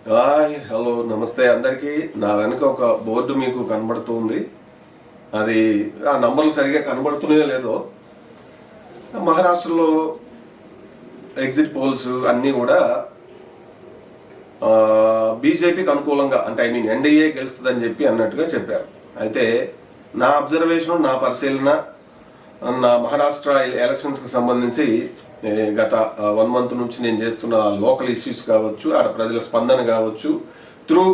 Hi hello నమస్తే అందరికీ. నా వెనుక ఒక బోర్డు మీకు కనబడుతుంది. అది ఆ నంబర్లు సరిగా కనబడుతున్నాయో లేదో. మహారాష్ట్రలో ఎగ్జిట్ పోల్స్ అన్నీ కూడా బీజేపీకి అనుకూలంగా, అంటే ఎన్డీఏ గెలుస్తుందని చెప్పి అన్నట్టుగా చెప్పారు. అయితే నా అబ్జర్వేషన్, నా పరిశీలన, నా మహారాష్ట్ర ఎలక్షన్స్కి సంబంధించి గత 1 month నుంచి నేను చేస్తున్న లోకల్ ఇష్యూస్ కావచ్చు, ఆడ ప్రజల స్పందన కావచ్చు, త్రూ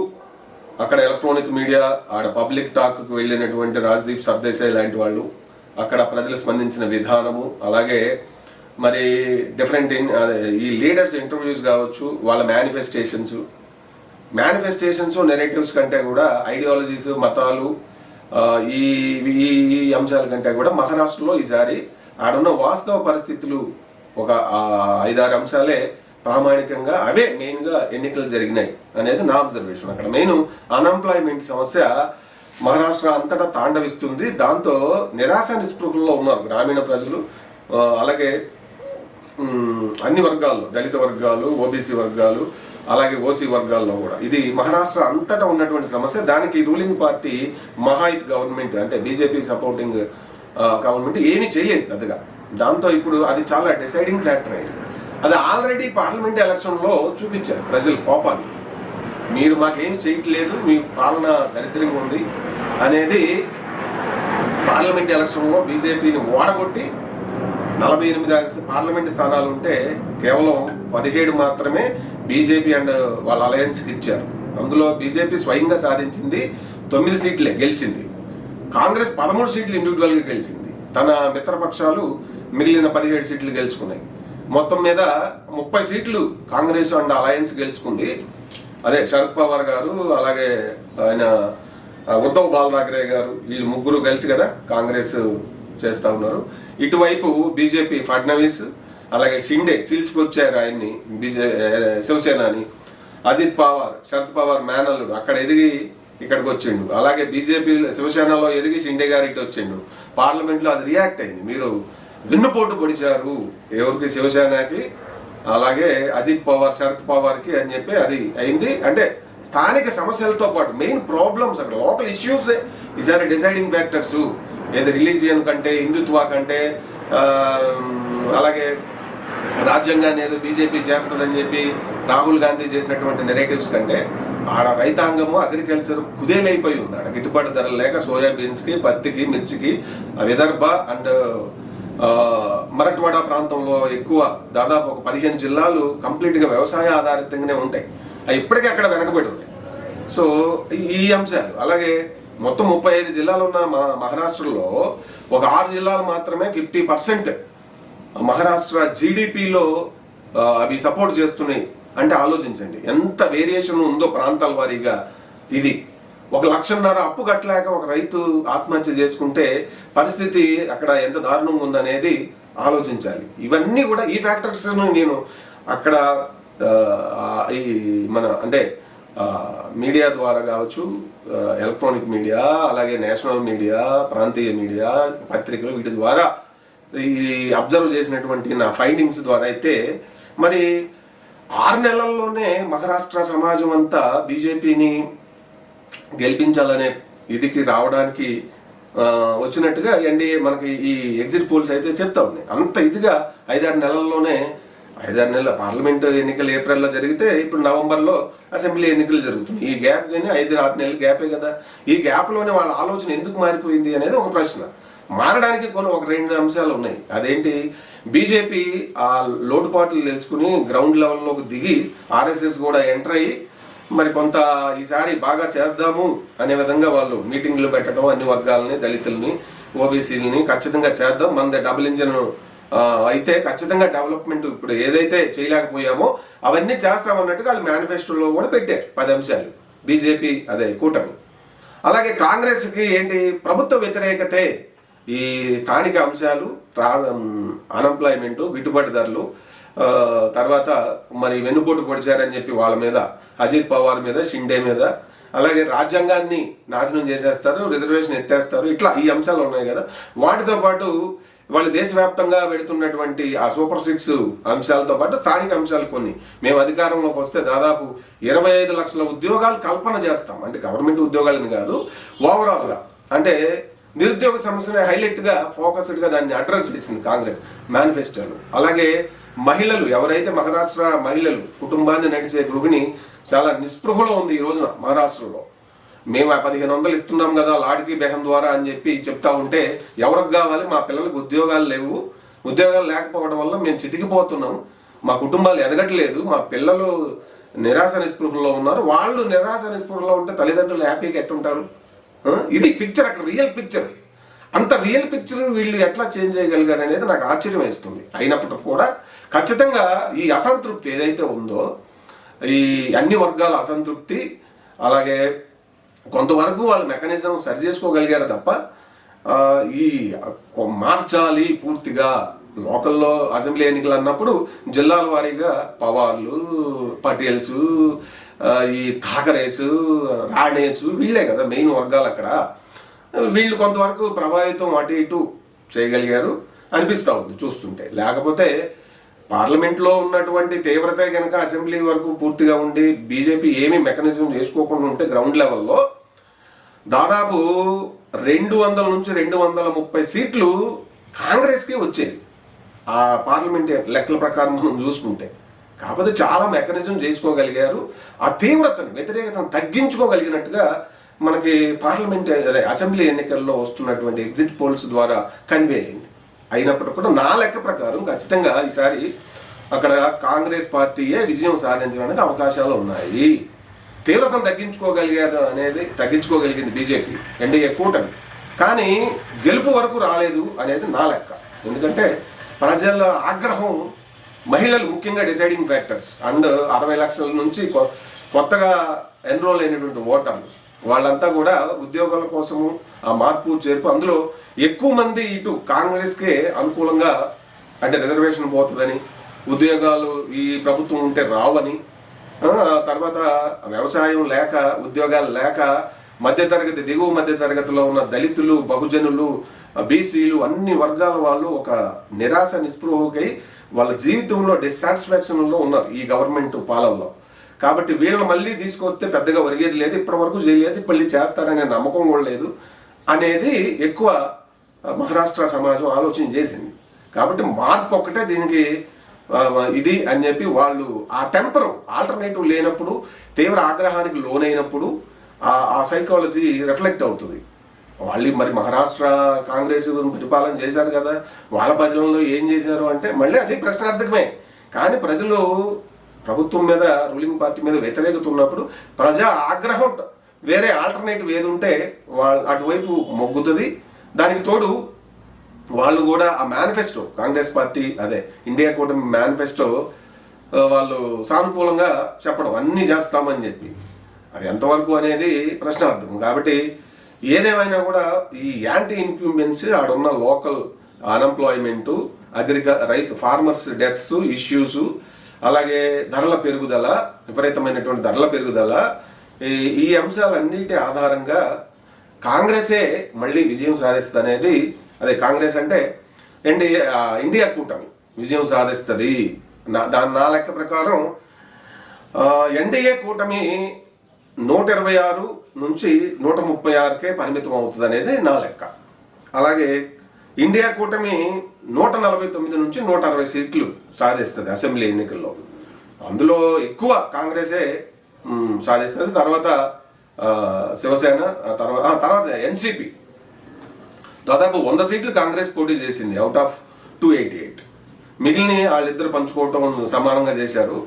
అక్కడ ఎలక్ట్రానిక్ మీడియా, ఆడ పబ్లిక్ టాక్కి వెళ్ళినటువంటి రాజ్దీప్ సర్దేశాయ్ లాంటి వాళ్ళు, అక్కడ ప్రజలు స్పందించిన విధానము, అలాగే మరి డిఫరెంట్ ఈ లీడర్స్ ఇంటర్వ్యూస్ కావచ్చు, వాళ్ళ మేనిఫెస్టేషన్స్ నెరేటివ్స్ కంటే కూడా ఐడియాలజీస్, మతాలు, ఈ ఈ అంశాల కంటే కూడా మహారాష్ట్రలో ఈసారి ఆడున్న వాస్తవ పరిస్థితులు ఒక 5-6 అంశాలే ప్రామాణికంగా అవే మెయిన్గా ఎన్నికలు జరిగినాయి అనేది నా అబ్జర్వేషన్. అక్కడ మెయిన్ అన్ఎంప్లాయ్మెంట్ సమస్య మహారాష్ట్ర అంతటా తాండవిస్తుంది. దాంతో నిరాశ నిస్పృహల్లో ఉన్నారు గ్రామీణ ప్రజలు, అలాగే అన్ని వర్గాల్లో, దళిత వర్గాలు, ఓబీసీ వర్గాలు, అలాగే ఓసీ వర్గాల్లో కూడా. ఇది మహారాష్ట్ర అంతటా ఉన్నటువంటి సమస్య. దానికి రూలింగ్ పార్టీ మహాయిత్ గవర్నమెంట్, అంటే బీజేపీ సపోర్టింగ్ గవర్నమెంట్ ఏమీ చేయలేదు పెద్దగా. దాంతో ఇప్పుడు అది చాలా డిసైడింగ్ ఫ్యాక్టర్ అయింది. అది ఆల్రెడీ పార్లమెంట్ ఎలక్షన్లో చూపించారు ప్రజలు కోపాన్ని. మీరు మాకేమి చేయట్లేదు, మీ పాలన దరిద్రంగా ఉంది అనేది పార్లమెంట్ ఎలక్షన్లో బీజేపీని ఓడగొట్టి 48 పార్లమెంట్ స్థానాలు ఉంటే కేవలం 17 మాత్రమే బీజేపీ అండ్ వాళ్ళ అలయన్స్కి ఇచ్చారు. అందులో బీజేపీ స్వయంగా సాధించింది 9 సీట్లే గెలిచింది. కాంగ్రెస్ 13 సీట్లు ఇండివిజువల్గా గెలిచింది. తన మిత్రపక్షాలు మిగిలిన 17 సీట్లు గెలుచుకున్నాయి. మొత్తం మీద 30 సీట్లు కాంగ్రెస్ అండ్ అలయన్స్ గెలుచుకుంది. అదే శరద్ పవార్ గారు, అలాగే ఆయన ఉద్ధవ్ బాలథాకరే గారు, వీళ్ళు ముగ్గురు కలిసి కదా కాంగ్రెస్ చేస్తా ఉన్నారు. ఇటువైపు బీజేపీ ఫడ్నవీస్, అలాగే షిండే చీల్చుకొచ్చారు ఆయన్ని, శివసేనాని. అజిత్ పవార్, శరద్ పవార్ మేనల్లుడు, అక్కడ ఎదిగి ఇక్కడికి వచ్చిండు. అలాగే బీజేపీ శివసేనలో ఎదిగి షిండే గారు ఇటు వచ్చిండు. పార్లమెంట్లో అది రియాక్ట్ అయింది. మీరు వెన్నుపోటు పొడిచారు ఎవరికి, శివసేనకి, అలాగే అజిత్ పవార్, శరద్ పవార్కి అని చెప్పి అది అయింది. అంటే స్థానిక సమస్యలతో పాటు మెయిన్ ప్రాబ్లమ్స్, అక్కడ లోకల్ ఇష్యూస్ ఈసారి డిసైడింగ్ ఫ్యాక్టర్స్. ఏదో రిలీజియన్ కంటే, హిందుత్వ కంటే, అలాగే రాజ్యాంగాన్ని ఏదో బీజేపీ చేస్తుందని చెప్పి రాహుల్ గాంధీ చేసినటువంటి నెరేటివ్స్ కంటే ఆడ రైతాంగము, అగ్రికల్చర్ కుదేలైపోయి ఉంది. ఆడ గిట్టుబాటు ధరలు లేక సోయాబీన్స్కి, పత్తికి, మిర్చికి విదర్భ అండ్ మరఠ్వాడా ప్రాంతంలో ఎక్కువ, దాదాపు ఒక 15 జిల్లాలు కంప్లీట్గా వ్యవసాయ ఆధారితంగానే ఉంటాయి. అవి ఇప్పటికీ అక్కడ వెనకబడి ఉన్నాయి. సో ఈ అంశాలు, అలాగే మొత్తం 35 జిల్లాలు ఉన్న మహారాష్ట్రలో ఒక 6 జిల్లాలు మాత్రమే 50% మహారాష్ట్ర జీడిపిలో అవి సపోర్ట్ చేస్తున్నాయి. అంటే ఆలోచించండి ఎంత వేరియేషన్ ఉందో ప్రాంతాల వారీగా. ఇది 1,00,000 అప్పు కట్టలేక ఒక రైతు ఆత్మహత్య చేసుకుంటే పరిస్థితి అక్కడ ఎంత దారుణంగా ఉందనేది ఆలోచించాలి. ఇవన్నీ కూడా ఈ ఫ్యాక్టర్స్ నేను అక్కడ ఈ మన అంటే మీడియా ద్వారా కావచ్చు, ఎలక్ట్రానిక్ మీడియా, అలాగే నేషనల్ మీడియా, ప్రాంతీయ మీడియా, పత్రికలు, వీటి ద్వారా ఈ అబ్జర్వ్ చేసినటువంటి నా ఫైండింగ్స్ ద్వారా అయితే మరి 6 నెలల్లోనే మహారాష్ట్ర సమాజం అంతా బీజేపీని గెలిపించాలనే ఇదికి రావడానికి వచ్చినట్టుగా ఎన్డీఏ మనకి ఈ ఎగ్జిట్ పోల్స్ అయితే చెప్తా ఉన్నాయి. అంత ఇదిగా 5-6 నెలల్లోనే, 5-6 నెలల పార్లమెంట్ ఎన్నికలు ఏప్రిల్లో జరిగితే ఇప్పుడు నవంబర్లో అసెంబ్లీ ఎన్నికలు జరుగుతుంది. ఈ గ్యాప్ కానీ 5-6 నెలల గ్యాపే కదా. ఈ గ్యాప్లోనే వాళ్ళ ఆలోచన ఎందుకు మారిపోయింది అనేది ఒక ప్రశ్న. మారడానికి ఒక 2 అంశాలు ఉన్నాయి. అదేంటి, బీజేపీ ఆ లోటుపాట్లు తెలుసుకుని గ్రౌండ్ లెవెల్లోకి దిగి ఆర్ఎస్ఎస్ కూడా ఎంటర్ అయ్యి మరి కొంత ఈసారి బాగా చేద్దాము అనే విధంగా వాళ్ళు మీటింగ్లు పెట్టడం, అన్ని వర్గాలని, దళితుల్ని, ఓబీసీలని ఖచ్చితంగా చేద్దాం, మనది డబుల్ ఇంజన్ అయితే ఖచ్చితంగా డెవలప్మెంట్ ఇప్పుడు ఏదైతే చేయలేకపోయామో అవన్నీ చేస్తామన్నట్టుగా వాళ్ళు మేనిఫెస్టోలో కూడా పెట్టారు 10 అంశాలు బీజేపీ, అదే కూటమి. అలాగే కాంగ్రెస్కి ఏంటి, ప్రభుత్వ వ్యతిరేకతే, ఈ స్థానిక అంశాలు, అన్ఎంప్లాయ్మెంట్, గిట్టుబాటు ధరలు, తర్వాత మరి వెన్నుపోటు పొడిచారని చెప్పి వాళ్ళ మీద, అజిత్ పవార్ మీద, షిండే మీద, అలాగే రాజ్యాంగాన్ని నాశనం చేసేస్తారు, రిజర్వేషన్ ఎత్తేస్తారు, ఇట్లా ఈ అంశాలు ఉన్నాయి కదా. వాటితో పాటు వాళ్ళు దేశవ్యాప్తంగా పెడుతున్నటువంటి ఆ సూపర్ 6 అంశాలతో పాటు స్థానిక అంశాలు కొన్ని, మేము అధికారంలోకి వస్తే దాదాపు 25 లక్షల ఉద్యోగాలు కల్పన చేస్తాం, అంటే గవర్నమెంట్ ఉద్యోగాలని కాదు, ఓవరాల్గా అంటే నిరుద్యోగ సమస్యని హైలైట్గా ఫోకస్డ్గా దాన్ని అడ్రస్ చేసింది కాంగ్రెస్ మేనిఫెస్టోలో. అలాగే మహిళలు, ఎవరైతే మహారాష్ట్ర మహిళలు కుటుంబాన్ని నడిచే గృహిణి చాలా నిస్పృహలో ఉంది ఈ రోజున మహారాష్ట్రలో. మేము 1500 ఇస్తున్నాం కదా లాడికి బెహం ద్వారా అని చెప్పి చెప్తా ఉంటే ఎవరికి కావాలి, మా పిల్లలకు ఉద్యోగాలు లేవు, ఉద్యోగాలు లేకపోవడం వల్ల మేము చితికిపోతున్నాం, మా కుటుంబాలు ఎదగట్లేదు, మా పిల్లలు నిరాశ నిస్పృహలో ఉన్నారు. వాళ్ళు నిరాశ నిస్పృహలో ఉంటే తల్లిదండ్రులు హ్యాపీగా ఎట్టుంటారు? ఇది పిక్చర్, అక్కడ రియల్ పిక్చర్. అంత రియల్ పిక్చర్ వీళ్ళు ఎట్లా చేంజ్ చేయగలిగారు అనేది నాకు ఆశ్చర్యం వేస్తుంది. అయినప్పటికీ కూడా ఖచ్చితంగా ఈ అసంతృప్తి ఏదైతే ఉందో, ఈ అన్ని వర్గాల అసంతృప్తి, అలాగే కొంతవరకు వాళ్ళు మెకానిజం సరి చేసుకోగలిగారు తప్ప ఈ మార్చాలి పూర్తిగా. లోకల్లో అసెంబ్లీ ఎన్నికలు అన్నప్పుడు జిల్లాల వారీగా పవార్లు, పటేల్స్, ఈ ఠాకరేస్, రాణేస్ వీళ్ళే కదా మెయిన్ వర్గాలు అక్కడ. వీళ్ళు కొంతవరకు ప్రభావితం అటు ఇటు చేయగలిగారు అనిపిస్తూ ఉంది చూస్తుంటే. లేకపోతే పార్లమెంట్లో ఉన్నటువంటి తీవ్రత కనుక అసెంబ్లీ వరకు పూర్తిగా ఉండి బీజేపీ ఏమీ మెకానిజం చేసుకోకుండా ఉంటే గ్రౌండ్ లెవెల్లో దాదాపు 200 నుంచి 230 సీట్లు కాంగ్రెస్కి వచ్చేవి ఆ పార్లమెంట్ లెక్కల ప్రకారం మనం చూసుకుంటే. కాకపోతే చాలా మెకానిజం చేసుకోగలిగారు, ఆ తీవ్రతను వ్యతిరేకతను తగ్గించుకోగలిగినట్టుగా మనకి పార్లమెంట్ అదే అసెంబ్లీ ఎన్నికల్లో వస్తున్నటువంటి ఎగ్జిట్ పోల్స్ ద్వారా కన్వే అయింది. అయినప్పటికీ కూడా నా లెక్క ప్రకారం ఖచ్చితంగా ఈసారి అక్కడ కాంగ్రెస్ పార్టీయే విజయం సాధించడానికి అవకాశాలు ఉన్నాయి. తీవ్రతను తగ్గించుకోగలిగింది బీజేపీ, ఎన్డీఏ కూటమి. కానీ గెలుపు వరకు రాలేదు అనేది నా లెక్క. ఎందుకంటే ప్రజల ఆగ్రహం, మహిళలు ముఖ్యంగా డిసైడింగ్ ఫ్యాక్టర్స్, అండ్ 60 లక్షల నుంచి కొత్తగా ఎన్రోల్ అయినటువంటి ఓటర్లు వాళ్ళంతా కూడా ఉద్యోగాల కోసము ఆ మార్పు చేర్పు, అందులో ఎక్కువ మంది ఇటు కాంగ్రెస్కే అనుకూలంగా, అంటే రిజర్వేషన్ పోతుందని, ఉద్యోగాలు ఈ ప్రభుత్వం ఉంటే రావని, తర్వాత వ్యవసాయం లేక, ఉద్యోగాలు లేక మధ్యతరగతి, దిగువ మధ్యతరగతిలో ఉన్న దళితులు, బహుజనులు, బీసీలు అన్ని వర్గాల వాళ్ళు ఒక నిరాశ నిస్పృహకై వాళ్ళ జీవితంలో డిస్సాటిస్ఫాక్షన్లో ఉన్నారు ఈ గవర్నమెంట్ పాలనలో. కాబట్టి వీళ్ళని మళ్ళీ తీసుకొస్తే పెద్దగా ఒరిగేది లేదు, ఇప్పటి వరకు చేయలేదు, మళ్ళీ చేస్తారనే నమ్మకం కూడా లేదు అనేది ఎక్కువ మహారాష్ట్ర సమాజం ఆలోచన చేసింది. కాబట్టి మార్పు ఒక్కటే దీనికి ఇది అని చెప్పి వాళ్ళు ఆ టెంపర్ ఆల్టర్నేటివ్ లేనప్పుడు, తీవ్ర ఆగ్రహానికి లోనైనప్పుడు ఆ సైకాలజీ రిఫ్లెక్ట్ అవుతుంది. వాళ్ళు మరి మహారాష్ట్ర కాంగ్రెస్ పరిపాలన చేశారు కదా, వాళ్ళ పరిపాలనలో ఏం చేశారు అంటే మళ్ళీ అది ప్రశ్నార్థకమే. కానీ ప్రజలు ప్రభుత్వం మీద, రూలింగ్ పార్టీ మీద వ్యతిరేకత ఉన్నప్పుడు ప్రజా ఆగ్రహం వేరే ఆల్టర్నేటివ్ ఏది ఉంటే వాళ్ళు అటువైపు మొగ్గుతుంది. దానికి తోడు వాళ్ళు కూడా ఆ మేనిఫెస్టో, కాంగ్రెస్ పార్టీ అదే ఇండియా కూటమి మేనిఫెస్టో వాళ్ళు సానుకూలంగా చెప్పడం అన్నీ చేస్తామని చెప్పి, అది ఎంతవరకు అనేది ప్రశ్నార్థం. కాబట్టి ఏదేమైనా కూడా ఈ యాంటీ ఇన్క్యూమెన్సీ, ఆడున్న లోకల్ అన్ఎంప్లాయ్మెంటు, రైతు ఫార్మర్స్ డెత్స్ ఇష్యూస్, అలాగే ధరల పెరుగుదల, విపరీతమైనటువంటి ధరల పెరుగుదల, ఈ అంశాలన్నిటి ఆధారంగా కాంగ్రెసే మళ్ళీ విజయం సాధిస్తుంది అనేది, అదే కాంగ్రెస్ అంటే ఇండియా కూటమి విజయం సాధిస్తుంది. నా లెక్క ప్రకారం ఎన్డీఏ కూటమి 126 నుంచి 136కే పరిమితం అవుతుంది అనేది నా లెక్క. అలాగే ఇండియా కూటమి 149 నుంచి 160 సీట్లు సాధిస్తుంది అసెంబ్లీ ఎన్నికల్లో. అందులో ఎక్కువ కాంగ్రెసే సాధిస్తుంది. తర్వాత శివసేన, తర్వాత ఎన్సీపీ దాదాపు 100 సీట్లు కాంగ్రెస్ పోటీ చేసింది అవుట్ ఆఫ్ 288. మిగిలిన వాళ్ళిద్దరు పంచుకోవటం సమానంగా చేశారు.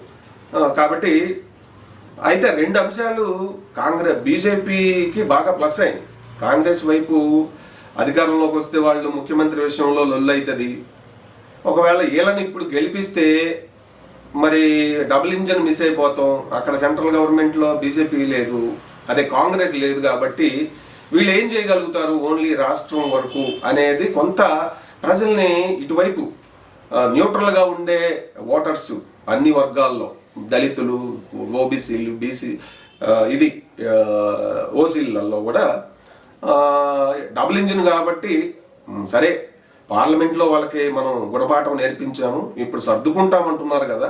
కాబట్టి అయితే 2 అంశాలు బీజేపీకి బాగా ప్లస్ అయింది. కాంగ్రెస్ వైపు అధికారంలోకి వస్తే వాళ్ళు ముఖ్యమంత్రి విషయంలో లొల్లు అవుతుంది. ఒకవేళ వీళ్ళని ఇప్పుడు గెలిపిస్తే మరి డబుల్ ఇంజన్ మిస్ అయిపోతాం. అక్కడ సెంట్రల్ గవర్నమెంట్లో బీజేపీ లేదు, అదే కాంగ్రెస్ లేదు. కాబట్టి వీళ్ళు ఏం చేయగలుగుతారు ఓన్లీ రాష్ట్రం వరకు అనేది కొంత ప్రజల్ని ఇటువైపు న్యూట్రల్గా ఉండే ఓటర్స్ అన్ని వర్గాల్లో, దళితులు, ఓబీసీలు, బీసీ, ఇది ఓసీలలో కూడా డబుల్ ఇంజిన్ కాబట్టి సరే పార్లమెంట్లో వాళ్ళకి మనం గుణపాఠం నేర్పించాము, ఇప్పుడు సర్దుకుంటామంటున్నారు కదా,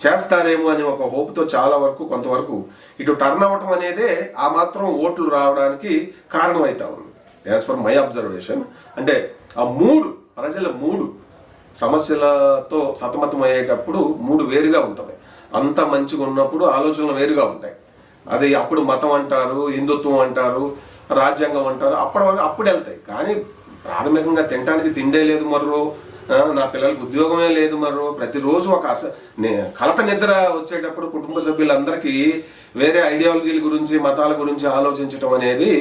చేస్తారేమో అని ఒక హోప్తో చాలా వరకు కొంతవరకు ఇటు టర్న్ అవ్వటం అనేదే ఆ మాత్రం ఓట్లు రావడానికి కారణమవుతా ఉంది. As per my observation. అంటే ఆ ప్రజల సమస్యలతో సతమతం అయ్యేటప్పుడు వేరుగా ఉంటుంది. అంత మంచిగా ఉన్నప్పుడు ఆలోచనలు వేరుగా ఉంటాయి. అది అప్పుడు మతం అంటారు, హిందుత్వం అంటారు, రాజ్యాంగం అంటారు, అప్పుడు వెళ్తాయి. కానీ ప్రాథమికంగా తినడానికి తిండే లేదు మర్రో, నా పిల్లలకు ఉద్యోగమే లేదు మరో, ప్రతిరోజు ఒక కలత నిద్ర వచ్చేటప్పుడు కుటుంబ సభ్యులందరికీ వేరే ఐడియాలజీల గురించి మతాల గురించి ఆలోచించడం అనేది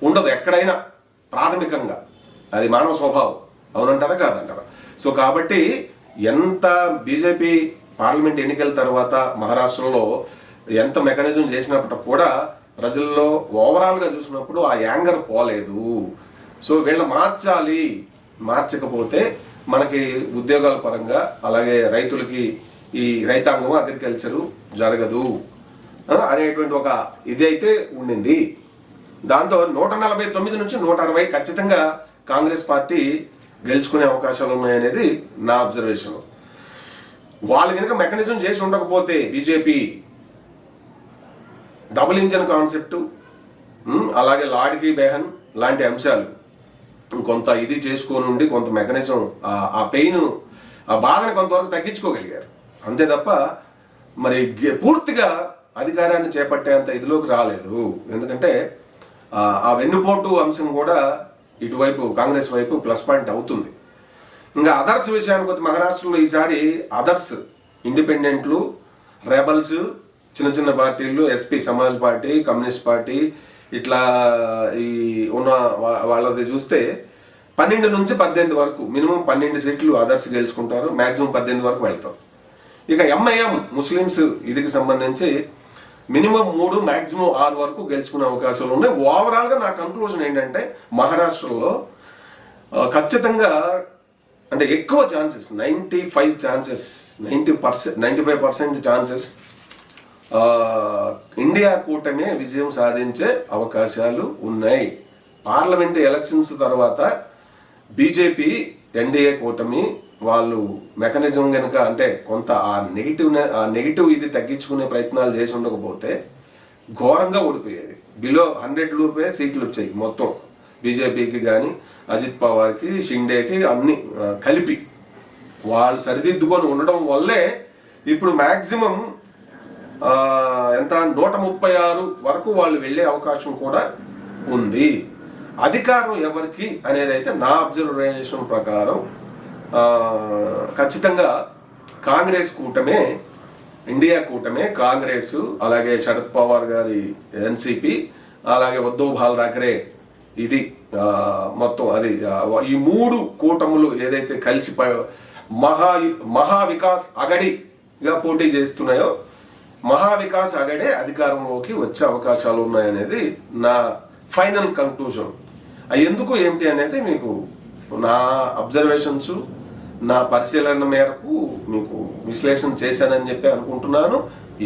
ఉండదు ఎక్కడైనా. ప్రాథమికంగా అది మానవ స్వభావం. అవునంటారా కాదంటారా? సో కాబట్టి ఎంత బీజేపీ పార్లమెంట్ ఎన్నికల తర్వాత మహారాష్ట్రలో ఎంత మెకానిజం చేసినప్పటికి కూడా ప్రజల్లో ఓవరాల్గా చూసినప్పుడు ఆ యాంగర్ పోలేదు. సో వీళ్ళ మార్చకపోతే మనకి ఉద్యోగాల పరంగా అలాగే రైతులకి ఈ రైతాంగం అగ్రికల్చరు జరగదు అనేటువంటి ఒక ఇది అయితే ఉండింది. దాంతో 149 నుంచి 160 ఖచ్చితంగా కాంగ్రెస్ పార్టీ గెలుచుకునే అవకాశాలు ఉన్నాయనేది నా అబ్జర్వేషన్. వాళ్ళు కనుక మెకానిజం చేసి ఉండకపోతే బీజేపీ డబుల్ ఇంజన్ కాన్సెప్ట్ అలాగే లాడ్కి బెహన్ లాంటి అంశాలు కొంత ఇది చేసుకోనుండి కొంత మెకానిజం ఆ పెయిన్ ఆ బాధను కొంతవరకు తగ్గించుకోగలిగారు. అంతే తప్ప మరి పూర్తిగా అధికారాన్ని చేపట్టేంత ఇదిలోకి రాలేదు. ఎందుకంటే ఆ వెన్నుపోటు అంశం కూడా ఇటువైపు కాంగ్రెస్ వైపు ప్లస్ పాయింట్ అవుతుంది. ఇంకా అదర్స్ విషయానికి వస్తే మహారాష్ట్రలో ఈసారి అదర్స్ ఇండిపెండెంట్లు, రెబల్స్, చిన్న చిన్న పార్టీలు, SP Samaj party, communist party ఇట్లా ఈ ఉన్న వాళ్ళది చూస్తే 12 నుంచి 18 వరకు మినిమం 12 సీట్లు అదర్స్ గెలుచుకుంటారు, మ్యాక్సిమం 18 వరకు వెళ్తారు. ఇక ఎంఐఎం ముస్లిమ్స్ ఇదికి సంబంధించి మినిమం 3 మ్యాక్సిమం 6 వరకు గెలుచుకునే అవకాశాలు ఉన్నాయి. ఓవరాల్గా నా కంక్లూజన్ ఏంటంటే మహారాష్ట్రలో ఖచ్చితంగా అంటే ఎక్కువ ఛాన్సెస్ 95% ఛాన్సెస్ ఇండియా కూటమి విజయం సాధించే అవకాశాలు ఉన్నాయి. పార్లమెంట్ ఎలక్షన్స్ తర్వాత బీజేపీ ఎన్డీఏ కూటమి వాళ్ళు మెకానిజం కనుక అంటే కొంత ఆ నెగిటివ్ ఇది తగ్గించుకునే ప్రయత్నాలు చేసి ఉండకపోతే ఘోరంగా ఓడిపోయేది. బిలో 100 సీట్లు వచ్చాయి మొత్తం బీజేపీకి కానీ అజిత్ పవార్కి, షిండేకి అన్ని కలిపి. వాళ్ళు సరిదిద్దుకొని ఉండడం వల్లే ఇప్పుడు మ్యాక్సిమం ఎంత 136 వరకు వాళ్ళు వెళ్ళే అవకాశం కూడా ఉంది. అధికారం ఎవరికి అనేది అయితే నా అబ్జర్వేషన్ ప్రకారం ఖచ్చితంగా కాంగ్రెస్ కూటమే, ఇండియా కూటమే, కాంగ్రెస్ అలాగే శరద్ పవార్ గారి ఎన్సిపి అలాగే ఉద్ధవ్ ఠాక్రే ఇది మొత్తం అది ఈ 3 కూటములు ఏదైతే కలిసి మహావికాస్ అగడిగా పోటీ చేస్తున్నాయో మహావికాస్ అగడే అధికారంలోకి వచ్చే అవకాశాలు ఉన్నాయనేది నా ఫైనల్ కంక్లూజన్. ఎందుకు ఏమిటి అనేది మీకు నా అబ్జర్వేషన్స్ నా పరిశీలన మేరకు మీకు విశ్లేషణ చేశానని చెప్పి అనుకుంటున్నాను.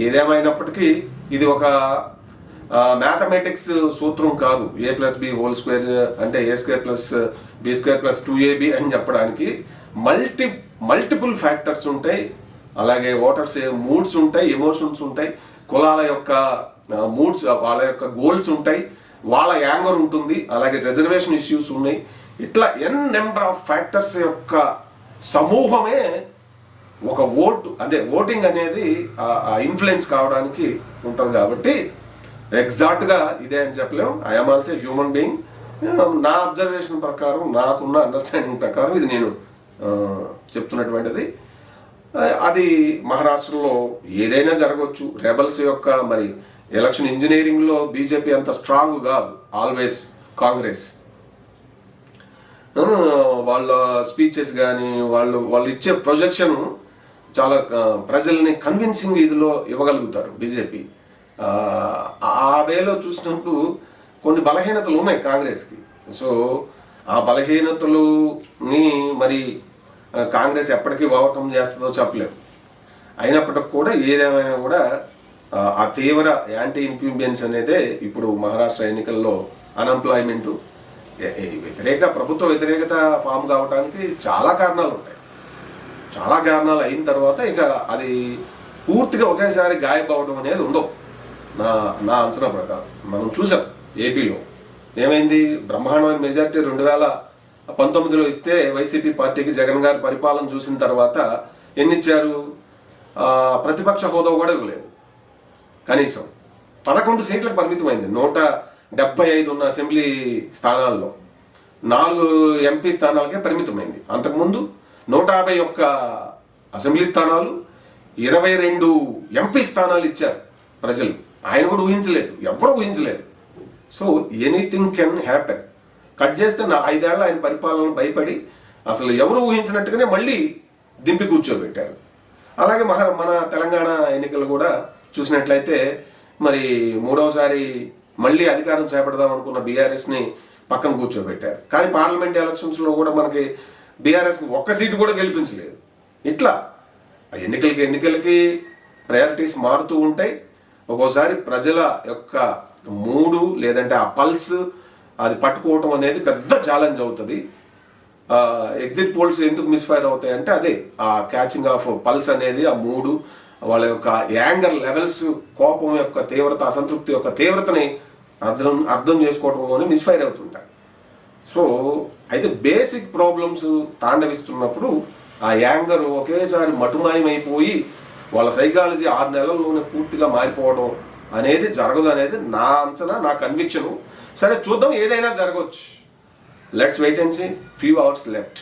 ఏదేమైనప్పటికీ ఇది ఒక మ్యాథమెటిక్స్ సూత్రం కాదు. a+b² అంటే a² + b² + 2ab అని చెప్పడానికి మల్టిపుల్ ఫ్యాక్టర్స్ ఉంటాయి. అలాగే ఓటర్స్ మూడ్స్ ఉంటాయి, ఎమోషన్స్ ఉంటాయి, కులాల యొక్క మూడ్స్, వాళ్ళ యొక్క గోల్స్ ఉంటాయి, వాళ్ళ యాంగర్ ఉంటుంది, అలాగే రిజర్వేషన్ ఇష్యూస్ ఉన్నాయి. ఇట్లా నెంబర్ ఆఫ్ ఫ్యాక్టర్స్ యొక్క సమూహమే ఒక ఓటింగ్ అనేది ఇన్ఫ్లుయెన్స్ కావడానికి ఉంటుంది. కాబట్టి ఎగ్జాక్ట్గా ఇదే అని చెప్పలేము. I'm also human being. నా అబ్జర్వేషన్ ప్రకారం, నాకున్న అండర్స్టాండింగ్ ప్రకారం ఇది నేను చెప్తున్నటువంటిది. అది మహారాష్ట్రలో ఏదైనా జరగవచ్చు. రెబల్స్ యొక్క మరి ఎలక్షన్ ఇంజనీరింగ్లో బీజేపీ అంత స్ట్రాంగ్ కాదు. ఆల్వేస్ కాంగ్రెస్ వాళ్ళ స్పీచెస్ కానీ వాళ్ళు ఇచ్చే ప్రొజెక్షన్ చాలా ప్రజల్ని కన్విన్సింగ్ ఇదిలో ఇవ్వగలుగుతారు బీజేపీ. ఆ వేలో చూసినప్పుడు కొన్ని బలహీనతలు ఉన్నాయి కాంగ్రెస్కి. సో ఆ బలహీనతలుని మరి కాంగ్రెస్ ఎప్పటికీ ఓవర్కమ్ చేస్తుందో చెప్పలేము. అయినప్పటికి కూడా ఏదేమైనా కూడా ఆ తీవ్ర యాంటీ ఇన్క్యూబెన్స్ అనేదే ఇప్పుడు మహారాష్ట్ర ఎన్నికల్లో అన్ఎంప్లాయ్మెంటు ప్రభుత్వ వ్యతిరేకత ఫామ్ కావడానికి చాలా కారణాలు ఉంటాయి. చాలా కారణాలు అయిన తర్వాత ఇక అది పూర్తిగా ఒకేసారి గాయపడడం అనేది ఉండవు. నా అంచనా ప్రకారం మనం చూసాం ఏపీలో ఏమైంది. బ్రహ్మాండమైన మెజార్టీ 2019లో ఇస్తే వైసీపీ పార్టీకి జగన్ గారి పరిపాలన చూసిన తర్వాత ఎన్నిచ్చారు? ప్రతిపక్ష హోదా కూడా ఇవ్వలేదు. కనీసం 11 సీట్లకు పరిమితమైంది. 175 ఉన్న అసెంబ్లీ స్థానాల్లో 4 ఎంపీ స్థానాలకే పరిమితమైంది. అంతకుముందు 151 అసెంబ్లీ స్థానాలు, 22 ఎంపీ స్థానాలు ఇచ్చారు ప్రజలు. ఆయన కూడా ఊహించలేదు, ఎవరు ఊహించలేదు. So anything can happen. Cut చేస్తే 5 ఏళ్ళ ఆయన పరిపాలన భయపడి అసలు ఎవరు ఊహించినట్టుగానే మళ్ళీ దింపి కూర్చోబెట్టారు. అలాగే మన తెలంగాణ ఎన్నికలు కూడా చూసినట్లయితే మరి 3వసారి మళ్ళీ అధికారం చేపడదాం అనుకున్న బీఆర్ఎస్ని పక్కన కూర్చోబెట్టారు. కానీ పార్లమెంట్ ఎలక్షన్స్లో కూడా మనకి బీఆర్ఎస్ ఒక్క సీటు కూడా గెలిపించలేదు. ఇట్లా ఎన్నికలకి ప్రయారిటీస్ మారుతూ ఉంటాయి. ఒక్కోసారి ప్రజల యొక్క మూడు లేదంటే ఆ పల్స్ అది పట్టుకోవటం అనేది పెద్ద ఛాలెంజ్ అవుతుంది. ఎగ్జిట్ పోల్స్ ఎందుకు మిస్ఫైర్ అవుతాయి అంటే అదే ఆ క్యాచింగ్ ఆఫ్ పల్స్ అనేది, ఆ మూడు, వాళ్ళ యొక్క యాంగర్ లెవెల్స్, కోపం యొక్క తీవ్రత, అసంతృప్తి యొక్క తీవ్రతని అర్థం చేసుకోవడంలోనే మిస్ఫైర్ అవుతుంటాయి. సో అయితే బేసిక్ ప్రాబ్లమ్స్ తాండవిస్తున్నప్పుడు ఆ యాంగర్ ఒకేసారి మటుమాయమైపోయి వాళ్ళ సైకాలజీ 6 నెలల్లోనే పూర్తిగా మారిపోవడం అనేది జరగదు అనేది నా అంచనా, నా కన్విక్షను. సరే చూద్దాం, ఏదైనా జరగవచ్చు. Let's wait and see. Few hours left.